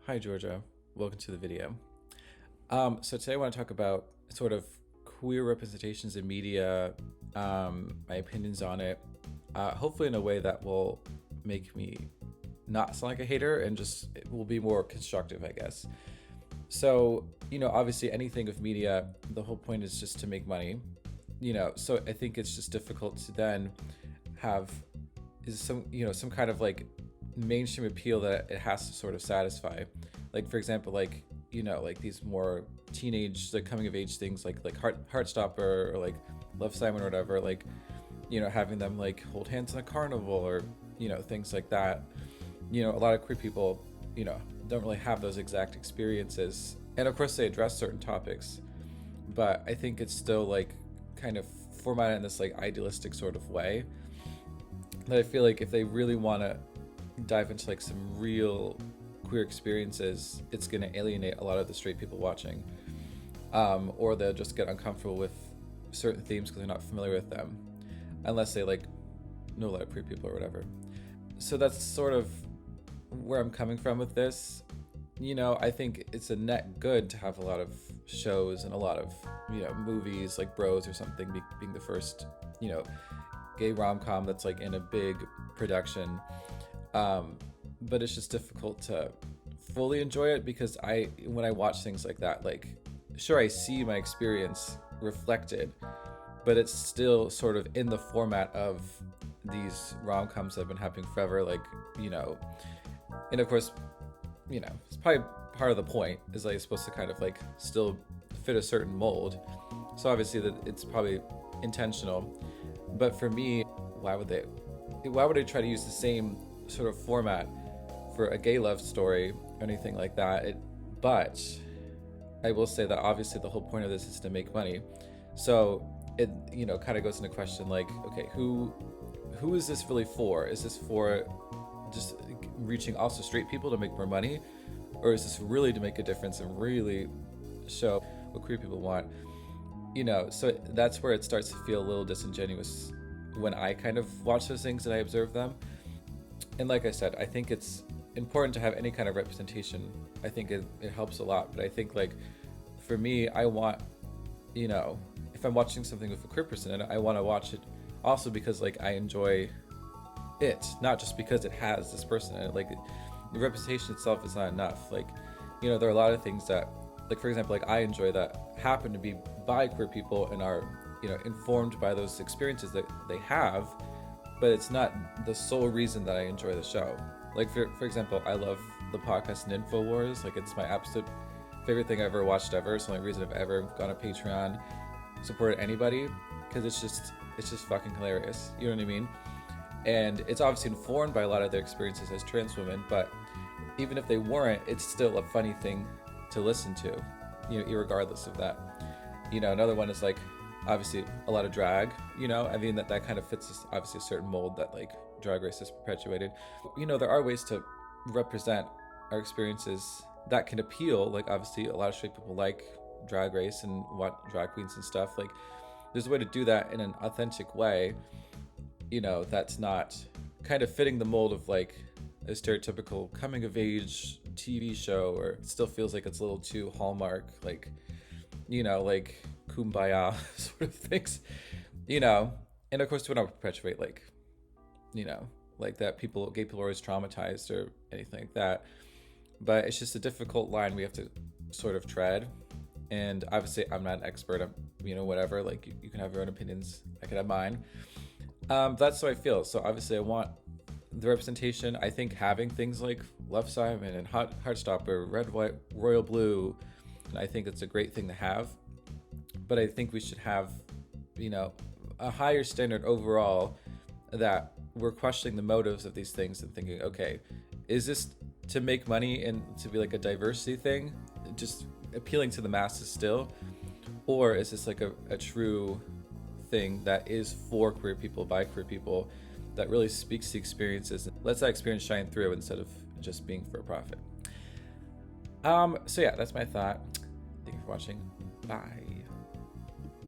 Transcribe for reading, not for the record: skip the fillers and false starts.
Hi, Georgia. Welcome to the video. So today I want to talk about sort of queer representations in media, my opinions on it, hopefully in a way that will make me not sound like a hater and just it will be more constructive, I guess. So, obviously anything of media, the whole point is just to make money, so I think it's just difficult to then have some kind of like mainstream appeal that it has to sort of satisfy. Like for example, like these more teenage like coming of age things like Heartstopper or like Love Simon or whatever, like having them like hold hands in a carnival or things like that. A lot of queer people don't really have those exact experiences, and of course they address certain topics, but I think it's still like kind of formatted in this like idealistic sort of way that I feel like if they really want to dive into like some real queer experiences, it's going to alienate a lot of the straight people watching, or they'll just get uncomfortable with certain themes because they're not familiar with them, unless they like know a lot of queer people or whatever. So that's sort of where I'm coming from with this. I think it's a net good to have a lot of shows and a lot of movies like Bros or something being the first gay rom-com that's like in a big production, but it's just difficult to fully enjoy it because when I watch things like that, like sure I see my experience reflected, but it's still sort of in the format of these rom-coms that have been happening forever, like and of course it's probably part of the point is like it's supposed to kind of like still fit a certain mold, so obviously that it's probably intentional. But for me, why would they try to use the same sort of format for a gay love story or anything like that? But I will say that obviously the whole point of this is to make money, so it kind of goes into question like, okay, who is this really for? Is this for just reaching also straight people to make more money, or is this really to make a difference and really show what queer people want? So that's where it starts to feel a little disingenuous when I kind of watch those things and I observe them. And like I said, I think it's important to have any kind of representation. I think it helps a lot, but I think like for me, I want, if I'm watching something with a queer person, and I want to watch it also because like I enjoy it, not just because it has this person in it. Like the representation itself is not enough. Like there are a lot of things that, like for example, like I enjoy that happen to be by queer people and are informed by those experiences that they have, but it's not the sole reason that I enjoy the show. Like for example, I love the podcast and InfoWars. Like it's my absolute favorite thing I've ever watched ever. It's the only reason I've ever gone to Patreon, supported anybody, because it's just fucking hilarious. You know what I mean? And it's obviously informed by a lot of their experiences as trans women, but even if they weren't, it's still a funny thing to listen to, irregardless of that. Another one is like obviously a lot of drag. I mean that kind of fits obviously a certain mold that like Drag Race has perpetuated. There are ways to represent our experiences that can appeal. Like obviously a lot of straight people like Drag Race and what drag queens and stuff. Like there's a way to do that in an authentic way, that's not kind of fitting the mold of like a stereotypical coming of age TV show, or it still feels like it's a little too Hallmark, like like kumbaya sort of things, and of course we don't perpetuate like like that gay people are always traumatized or anything like that, but it's just a difficult line we have to sort of tread. And obviously I'm not an expert, I'm whatever, like you can have your own opinions, I can have mine. That's how I feel. So obviously I want the representation. I think having things like Love Simon and Heartstopper, Red, White, Royal Blue, I think it's a great thing to have. But I think we should have, a higher standard overall, that we're questioning the motives of these things and thinking, okay, is this to make money and to be like a diversity thing, just appealing to the masses still? Or is this like a true thing that is for queer people, by queer people, that really speaks to experiences and lets that experience shine through instead of just being for a profit? So yeah, that's my thought. Thank you for watching. Bye.